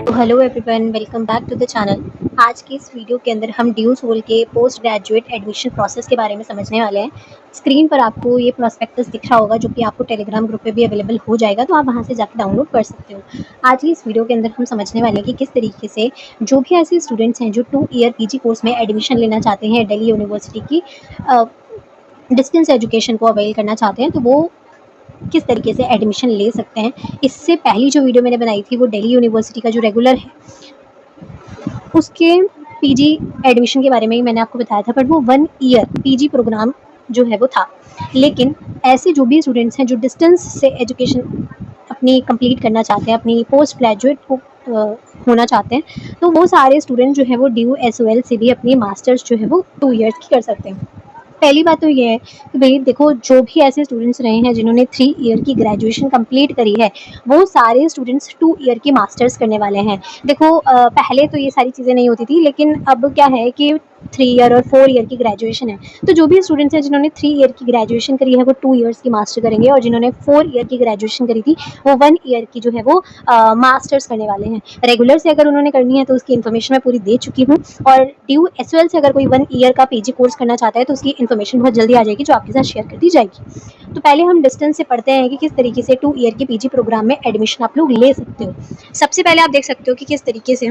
तो hello everyone, welcome back to the channel. आज की इस वीडियो के अंदर हम ड्यू सोल के पोस्ट ग्रेजुएट एडमिशन प्रोसेस के बारे में समझने वाले हैं। स्क्रीन पर आपको ये प्रोस्पेक्टस दिख रहा होगा, जो कि आपको टेलीग्राम ग्रुप पे भी अवेलेबल हो जाएगा, तो आप वहां से जाकर डाउनलोड कर सकते हो। आज की इस वीडियो के अंदर हम समझने वाले हैं कि किस तरीके से जो भी ऐसे स्टूडेंट्स हैं जो 2 ईयर पीजी कोर्स में एडमिशन लेना चाहते हैं, दिल्ली यूनिवर्सिटी की डिस्टेंस एजुकेशन को अवेल करना चाहते हैं, तो वो किस तरीके से एडमिशन ले सकते हैं। इससे पहली जो वीडियो मैंने बनाई थी वो दिल्ली यूनिवर्सिटी का जो रेगुलर है उसके पीजी एडमिशन के बारे में ही मैंने आपको बताया था, बट वो 1 ईयर पीजी प्रोग्राम जो है वो था। लेकिन ऐसे जो भी स्टूडेंट्स हैं जो डिस्टेंस से एजुकेशन अपनी कंप्लीट करना चाहते हैं, अपनी पोस्ट ग्रेजुएट को होना चाहते हैं, तो वो सारे स्टूडेंट जो है वो ड्यू एसओएल से भी अपनी मास्टर्स जो है वो 2 ईयर्स की कर सकते हैं। पहली बात तो ये है कि भाई देखो, जो भी ऐसे स्टूडेंट्स रहे हैं जिन्होंने 3 ईयर की ग्रेजुएशन कंप्लीट करी है, वो सारे स्टूडेंट्स 2 ईयर की मास्टर्स करने वाले हैं। देखो पहले तो ये सारी चीज़ें नहीं होती थी, लेकिन अब क्या है कि 3 ईयर और 4 ईयर की ग्रेजुएशन है। तो जो भी स्टूडेंट्स हैं जिन्होंने 3 ईयर की ग्रेजुएशन करी है वो 2 ईयर्स की मास्टर करेंगे, और जिन्होंने 4 ईयर की ग्रेजुएशन करी थी वो 1 ईयर की जो है वो मास्टर्स करने वाले हैं। रेगुलर से अगर उन्होंने करनी है तो उसकी इन्फॉर्मेशन मैं पूरी दे चुकी हूँ, और ड्यू एसओएल से अगर कोई 1 ईयर का पीजी कोर्स करना चाहता है तो उसकी इन्फॉर्मेशन बहुत जल्दी आ जाएगी, जो आपके साथ शेयर कर दी जाएगी। तो पहले हम डिस्टेंस से पढ़ते हैं कि किस तरीके से 2 ईयर के पीजी प्रोग्राम में एडमिशन आप लोग ले सकते हो। सबसे पहले आप देख सकते हो कि किस तरीके से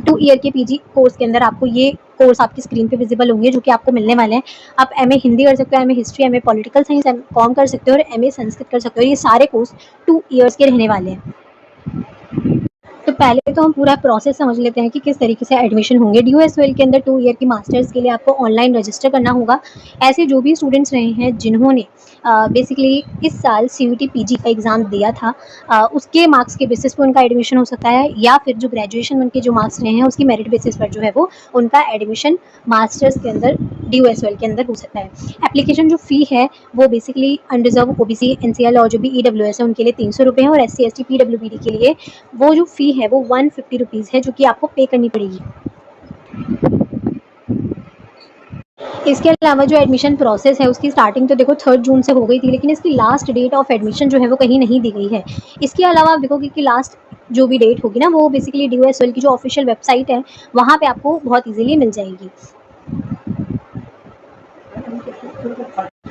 2 ईयर के पीजी कोर्स के अंदर आपको ये कोर्स आपकी स्क्रीन पे विजिबल होंगे, जो कि आपको मिलने वाले हैं। आप एमए हिंदी कर सकते हो, MA history, MA political science, MCom कर सकते हो, और एमए संस्कृत कर सकते हो। ये सारे कोर्स 2 ईयर्स के रहने वाले हैं। तो पहले तो हम पूरा प्रोसेस समझ लेते हैं कि किस तरीके से एडमिशन होंगे। ड्यू एसओएल के अंदर 2 ईयर की मास्टर्स के लिए आपको ऑनलाइन रजिस्टर करना होगा। ऐसे जो भी स्टूडेंट्स रहे हैं जिन्होंने बेसिकली इस साल सीयूटी पीजी का एग्ज़ाम दिया था, उसके मार्क्स के बेसिस पे उनका एडमिशन हो सकता है, या फिर जो ग्रेजुएशन उनके जो मार्क्स रहे हैं उसकी मेरिट बेसिस पर जो है वो उनका एडमिशन मास्टर्स के अंदर ड्यू एसओएल के अंदर हो सकता है। एप्लीकेशन जो फ़ी है वो बेसिकली अनरिजर्व ओबीसी एनसीएल और जो भी ईडब्ल्यूएस है उनके लिए 300 रुपये है, और एससी एसटी पीडब्ल्यूबीडी के लिए वो जो फ़ी है वो 150 रुपीज़ है, जो कि आपको पे करनी पड़ेगी। इसके अलावा जो एडमिशन प्रोसेस है उसकी स्टार्टिंग तो देखो 3 जून से हो गई थी, लेकिन इसकी लास्ट डेट ऑफ एडमिशन जो है वो कहीं नहीं दी गई है। इसके अलावा आप देखोगे कि लास्ट जो भी डेट होगी ना, वो बेसिकली ड्यू एसओएल की जो ऑफिशियल वेबसाइट है वहाँ पे आपको बहुत ईजिली मिल जाएगी।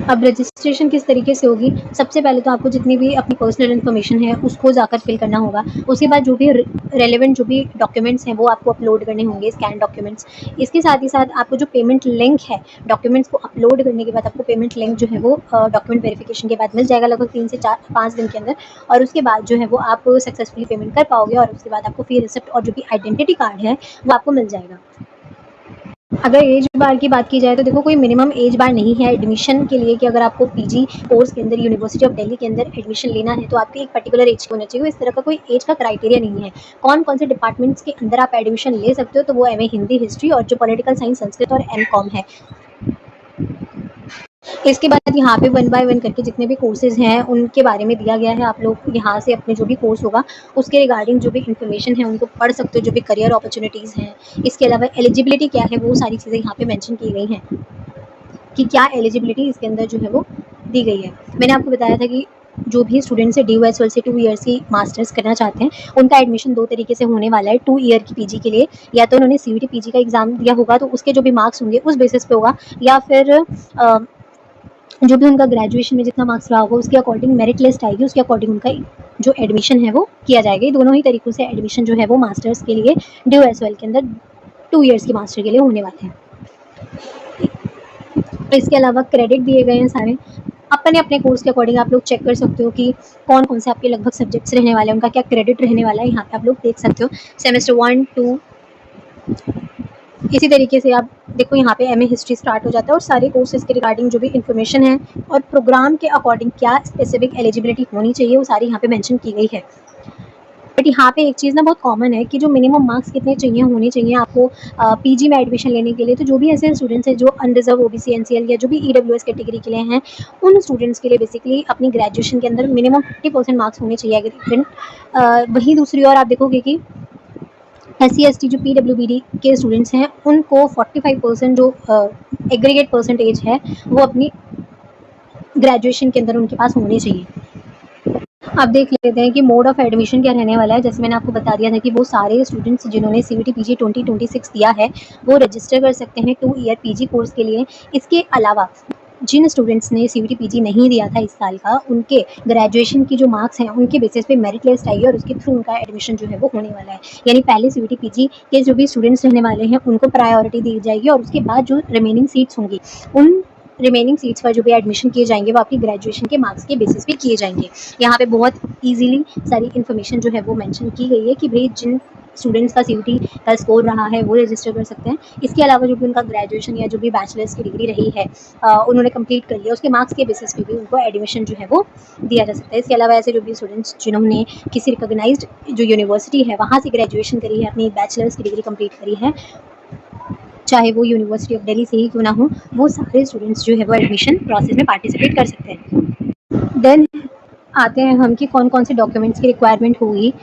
अब रजिस्ट्रेशन किस तरीके से होगी? सबसे पहले तो आपको जितनी भी अपनी पर्सनल इन्फॉर्मेशन है उसको जाकर फिल करना होगा। उसके बाद जो भी रेलेवेंट जो भी डॉक्यूमेंट्स हैं वो आपको अपलोड करने होंगे, स्कैन डॉक्यूमेंट्स। इसके साथ ही साथ आपको जो पेमेंट लिंक है, डॉक्यूमेंट्स को अपलोड करने के बाद आपको पेमेंट लिंक जो है वो डॉक्यूमेंट वेरिफिकेशन के बाद मिल जाएगा, लगभग 3 से 5 दिन के अंदर। और उसके बाद जो है वो आप सक्सेसफुली पेमेंट कर पाओगे, और उसके बाद आपको फी रिसिप्ट और जो भी आइडेंटिटी कार्ड है वो आपको मिल जाएगा। अगर एज बार की बात की जाए तो देखो, कोई मिनिमम एज बार नहीं है एडमिशन के लिए कि अगर आपको पीजी कोर्स के अंदर यूनिवर्सिटी ऑफ दिल्ली के अंदर एडमिशन लेना है तो आपकी एक पर्टिकुलर एज की होना चाहिए। इस तरह का कोई एज का क्राइटेरिया नहीं है। कौन कौन से डिपार्टमेंट्स के अंदर आप एडमिशन ले सकते हो, तो वो एमए हिंदी, हिस्ट्री, और जो पॉलिटिकल साइंस, संस्कृत और एमकॉम है। इसके बाद यहाँ पे 1 बाय 1 करके जितने भी कोर्सेज हैं उनके बारे में दिया गया है। आप लोग यहाँ से अपने जो भी कोर्स होगा उसके रिगार्डिंग जो भी इन्फॉर्मेशन है उनको पढ़ सकते हो, जो भी करियर अपॉर्चुनिटीज़ हैं। इसके अलावा एलिजिबिलिटी क्या है वो सारी चीज़ें यहाँ पे मेंशन की गई हैं कि क्या एलिजिबिलिटी इसके अंदर जो है वो दी गई है। मैंने आपको बताया था कि जो भी स्टूडेंट्स है ड्यू एसओएल से 2 ईयर्स की मास्टर्स करना चाहते हैं, उनका एडमिशन 2 तरीके से होने वाला है। 2 ईयर की पीजी के लिए या तो उन्होंने सीयूटी पीजी का एग्ज़ाम दिया होगा तो उसके जो भी मार्क्स होंगे उस बेसिस पे होगा, या फिर जो भी उनका ग्रेजुएशन में जितना मार्क्स रहा होगा उसके अकॉर्डिंग मेरिट लिस्ट आएगी, उसके अकॉर्डिंग उनका जो एडमिशन है वो किया जाएगा। ये दोनों ही तरीक़ों से एडमिशन जो है वो मास्टर्स के लिए ड्यू एसओएल के अंदर 2 ईयर्स की मास्टर के लिए होने वाले हैं। इसके अलावा क्रेडिट दिए गए हैं सारे। अपने अपने कोर्स के अकॉर्डिंग आप लोग चेक कर सकते हो कि कौन कौन से आपके लगभग सब्जेक्ट्स रहने वाले हैं, उनका क्या क्रेडिट रहने वाला है। यहाँ पे आप लोग देख सकते हो सेमेस्टर 1, 2। इसी तरीके से आप देखो यहाँ पे एमए हिस्ट्री स्टार्ट हो जाता है, और सारे कोर्सेज के रिगार्डिंग जो भी इन्फॉर्मेशन है और प्रोग्राम के अकॉर्डिंग क्या स्पेसिफिक एलिजिबिलिटी होनी चाहिए वो सारी यहाँ पे मेंशन की गई है। बट यहाँ पे एक चीज़ ना बहुत कॉमन है कि जो मिनिमम मार्क्स कितने चाहिए होने चाहिए आपको पीजी में एडमिशन लेने के लिए। तो जो भी ऐसे स्टूडेंट्स हैं जो अनरिजर्व ओबीसी एनसीएल या जो भी ईडब्ल्यूएस कैटेगरी के लिए हैं, उन स्टूडेंट्स के लिए बेसिकली अपनी ग्रेजुएशन के अंदर मिनिमम 50% मार्क्स होने चाहिए अगर वहीं दूसरी ओर आप देखोगे कि एससी एसटी जो पीडब्ल्यूबीडी के स्टूडेंट्स हैं उनको 45% जो एग्रीगेट परसेंटेज है वो अपनी ग्रेजुएशन के अंदर उनके पास होनी चाहिए। आप देख लेते हैं कि मोड ऑफ एडमिशन क्या रहने वाला है। जैसे मैंने आपको बता दिया था कि वो सारे स्टूडेंट्स जिन्होंने सीयूटी पीजी 2026 दिया है वो रजिस्टर कर सकते हैं 2 ईयर पीजी कोर्स के लिए। इसके अलावा जिन स्टूडेंट्स ने सीयूटी पीजी नहीं दिया था इस साल का, उनके ग्रेजुएशन की जो मार्क्स हैं उनके बेसिस पे मेरिट लिस्ट आएगी और उसके थ्रू उनका एडमिशन जो है वो होने वाला है। यानी पहले सीयूटी पीजी के जो भी स्टूडेंट्स रहने वाले हैं उनको प्रायोरिटी दी जाएगी और उसके बाद जो रिमेनिंग सीट्स होंगी उन रिमेनिंग सीट्स पर जो भी एडमिशन किए जाएंगे वो आपकी ग्रेजुएशन के मार्क्स के बेसिस पे किए जाएंगे। यहाँ पे बहुत ईजिली सारी इन्फॉर्मेशन जो है वो मेंशन की गई है कि भाई जिन स्टूडेंट्स का सीयूटी का स्कोर रहा है वो रजिस्टर कर सकते हैं। इसके अलावा जो भी उनका ग्रेजुएशन या जो भी बैचलर्स की डिग्री रही है उन्होंने कंप्लीट कर लिया, उसके मार्क्स के बेसिस पे भी उनको एडमिशन जो है वो दिया जा सकता है। इसके अलावा ऐसे जो भी स्टूडेंट्स जिन्होंने किसी रिकॉग्नाइज्ड जो यूनिवर्सिटी है वहाँ से ग्रेजुएशन करी है, अपनी बैचलर्स की डिग्री कंप्लीट करी है, चाहे वो यूनिवर्सिटी ऑफ दिल्ली से ही क्यों ना हो, वो सारे स्टूडेंट्स जो है वो एडमिशन प्रोसेस में पार्टिसिपेट कर सकते हैं। देन आते हैं हम कि कौन कौन से डॉक्यूमेंट्स की रिक्वायरमेंट होगी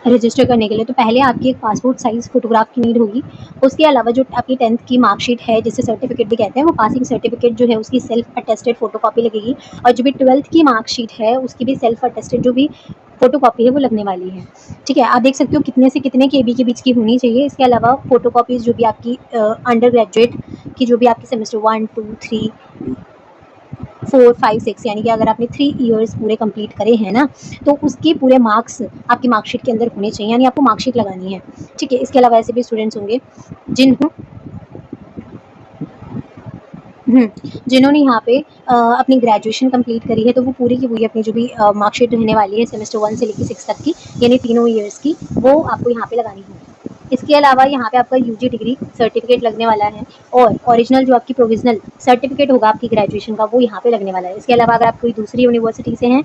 रजिस्टर करने के लिए। तो पहले आपकी एक पासपोर्ट साइज़ फ़ोटोग्राफ की नीड होगी। उसके अलावा जो आपकी 10th की मार्कशीट है, जिसे सर्टिफिकेट भी कहते हैं, वो पासिंग सर्टिफिकेट जो है उसकी सेल्फ अटेस्टेड फ़ोटोकॉपी लगेगी। और जो भी 12th की मार्कशीट है उसकी भी सेल्फ अटेस्टेड जो भी फ़ोटोकॉपी है वो लगने वाली है। ठीक है, आप देख सकते हो कितने से कितने केबी के बीच की होनी चाहिए। इसके अलावा फ़ोटोकॉपीज़ जो भी आपकी अंडर ग्रेजुएट की जो भी आपकी सेमेस्टर 1, 2, 3, 4, 5, 6 यानी कि अगर आपने 3 ईयर्स पूरे कंप्लीट करे हैं ना, तो उसके पूरे मार्क्स आपकी मार्कशीट के अंदर होने चाहिए, यानी आपको मार्कशीट लगानी है। ठीक है, इसके अलावा ऐसे भी स्टूडेंट्स होंगे जिन्होंने यहाँ पे अपनी ग्रेजुएशन कंप्लीट करी है, तो वो पूरी की पूरी अपनी जो भी मार्कशीट रहने वाली है सेमेस्टर 1 से लेकर 6 तक की, यानी तीनों ईयर्स की, वो आपको यहाँ पे लगानी होगी। इसके अलावा यहाँ पे आपका यूजी डिग्री सर्टिफिकेट लगने वाला है और ओरिजिनल जो आपकी प्रोविजनल सर्टिफिकेट होगा आपकी ग्रेजुएशन का वो यहाँ पे लगने वाला है। इसके अलावा अगर आप कोई दूसरी यूनिवर्सिटी से हैं,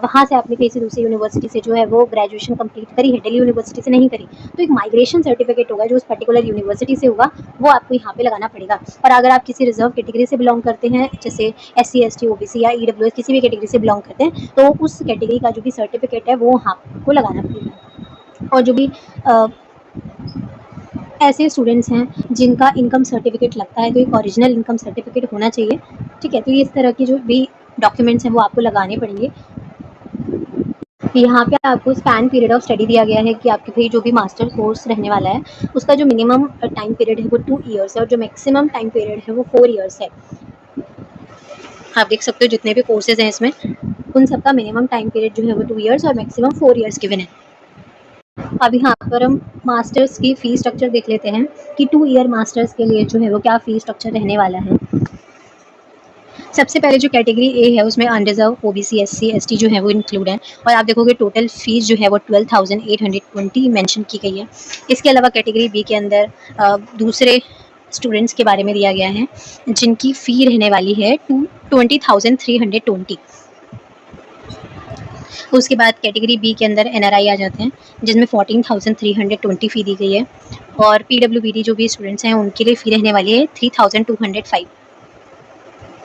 वहाँ से आपने किसी दूसरी यूनिवर्सिटी से जो है वो ग्रेजुएशन कंप्लीट करी है, दिल्ली यूनिवर्सिटी से नहीं करी, तो एक माइग्रेशन सर्टिफिकेट होगा जो उस पर्टिकुलर यूनिवर्सिटी से होगा, वो आपको यहाँ पे लगाना पड़ेगा। और अगर आप किसी रिजर्व कैटेगरी से बिलोंग करते हैं, जैसे SC ST OBC या EWS किसी भी कैटेगरी से बिलोंग करते हैं, तो उस कैटेगरी का जो भी सर्टिफिकेट है वो आपको लगाना पड़ेगा। और जो भी ऐसे स्टूडेंट्स हैं जिनका इनकम सर्टिफिकेट लगता है, तो एक ओरिजिनल इनकम सर्टिफिकेट होना चाहिए। ठीक है, तो ये इस तरह की जो भी डॉक्यूमेंट्स हैं वो आपको लगाने पड़ेंगे। यहाँ पे आपको स्पैन पीरियड ऑफ स्टडी दिया गया है कि आपके भाई जो भी मास्टर कोर्स रहने वाला है उसका जो मिनिमम टाइम पीरियड है वो 2 ईयर्स है और जो मैक्सिमम टाइम पीरियड है वो 4 ईयर्स है। आप देख सकते हो जितने भी कोर्सेज हैं इसमें उन सबका मिनिमम टाइम पीरियड जो है वो 2 ईयर्स और मैक्सिमम 4 ईयर्स गिवन है। अब यहाँ पर हम मास्टर्स की फ़ी स्ट्रक्चर देख लेते हैं कि 2 ईयर मास्टर्स के लिए जो है वो क्या फ़ी स्ट्रक्चर रहने वाला है। सबसे पहले जो कैटेगरी ए है उसमें अनरिजर्व OBC SC ST जो है वो इंक्लूड है और आप देखोगे टोटल फीस जो है वो 12,820 मेंशन की गई है। इसके अलावा कैटेगरी बी के अंदर दूसरे स्टूडेंट्स के बारे में दिया गया है जिनकी फ़ी रहने वाली है 20,320। उसके बाद कैटेगरी बी के अंदर NRI आ जाते हैं जिसमें 14,320 फ़ी दी गई है और PWBD जो भी स्टूडेंट्स हैं उनके लिए फ़ी रहने वाली है 3,205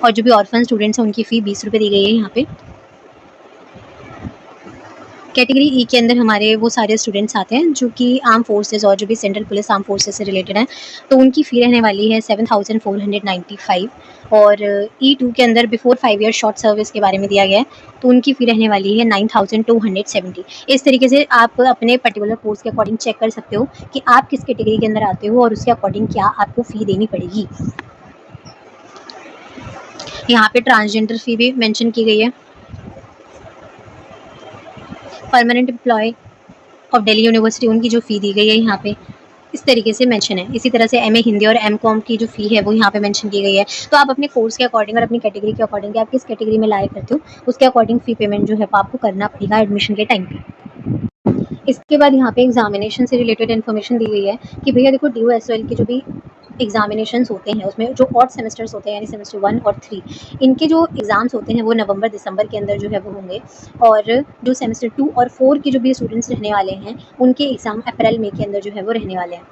और जो भी ऑर्फन स्टूडेंट्स हैं उनकी फ़ी 20 रुपये दी गई है यहाँ पे। कैटेगरी ई के अंदर हमारे वो सारे स्टूडेंट्स आते हैं जो कि आर्म फोर्सेस और जो भी सेंट्रल पुलिस आर्म फोर्सेस से रिलेटेड हैं, तो उनकी फ़ी रहने वाली है 7,495 और E2 के अंदर बिफोर 5 ईयर शॉर्ट सर्विस के बारे में दिया गया है, तो उनकी फ़ी रहने वाली है 9,270। इस तरीके से आप अपने पर्टिकुलर कोर्स के अकॉर्डिंग चेक कर सकते हो कि आप किस कैटेगरी के अंदर आते हो और उसके अकॉर्डिंग क्या आपको फ़ी देनी पड़ेगी। यहाँ पे ट्रांसजेंडर फ़ी भी मेंशन की गई है। Permanent employee of Delhi university उनकी जो फ़ी दी गई है यहाँ पे इस तरीके से मेंशन है। इसी तरह से MA हिंदी और MCOM की जो फ़ी है वो यहाँ पे मेंशन की गई है। तो आप अपने कोर्स के अकॉर्डिंग और अपनी कैटेगरी के अकॉर्डिंग आप किस कैटेगरी में लाया करते हो उसके अकॉर्डिंग फ़ी पेमेंट जो है वो आपको करना पड़ेगा एडमिशन के टाइम पे। इसके बाद यहाँ पे एग्जामिनेशन से रिलेटेड इन्फॉर्मेशन दी गई है कि भैया देखो DOSOL के जो भी एग्जामिनेशंस होते हैं उसमें जो ऑड सेमेस्टर्स होते हैं यानी सेमेस्टर 1 और 3 इनके जो एग्ज़ाम्स होते हैं वो नवंबर दिसंबर के अंदर जो है वो होंगे और जो सेमेस्टर 2 और 4 के जो भी स्टूडेंट्स रहने वाले हैं उनके एग्ज़ाम अप्रैल मई के अंदर जो है वो रहने वाले हैं।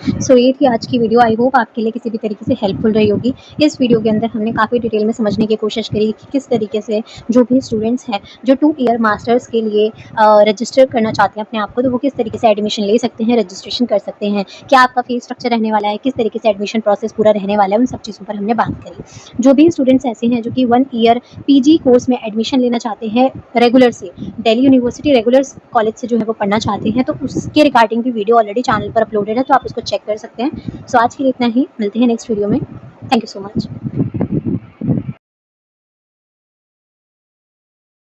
सो ये थी आज की वीडियो। आई होप आपके लिए किसी भी तरीके से हेल्पफुल रही होगी। इस वीडियो के अंदर हमने काफ़ी डिटेल में समझने की कोशिश करी कि किस तरीके से जो भी स्टूडेंट्स हैं जो 2 ईयर मास्टर्स के लिए रजिस्टर करना चाहते हैं अपने आप को, तो वो किस तरीके से एडमिशन ले सकते हैं, रजिस्ट्रेशन कर सकते हैं, क्या आपका फीस स्ट्रक्चर रहने वाला है, किस तरीके से एडमिशन प्रोसेस पूरा रहने वाला है, उन सब चीज़ों पर हमने बात करी। जो भी स्टूडेंट्स ऐसे हैं जो कि 1 ईयर पीजी कोर्स में एडमिशन लेना चाहते हैं रेगुलर से, दिल्ली यूनिवर्सिटी रेगुलर कॉलेज से जो है वो पढ़ना चाहते हैं, तो उसके रिगार्डिंग भी वीडियो ऑलरेडी चैनल पर अपलोडेड है, तो आप उसको चेक कर सकते हैं। सो आज के लिए इतना ही, मिलते हैं नेक्स्ट वीडियो में। Thank you so much.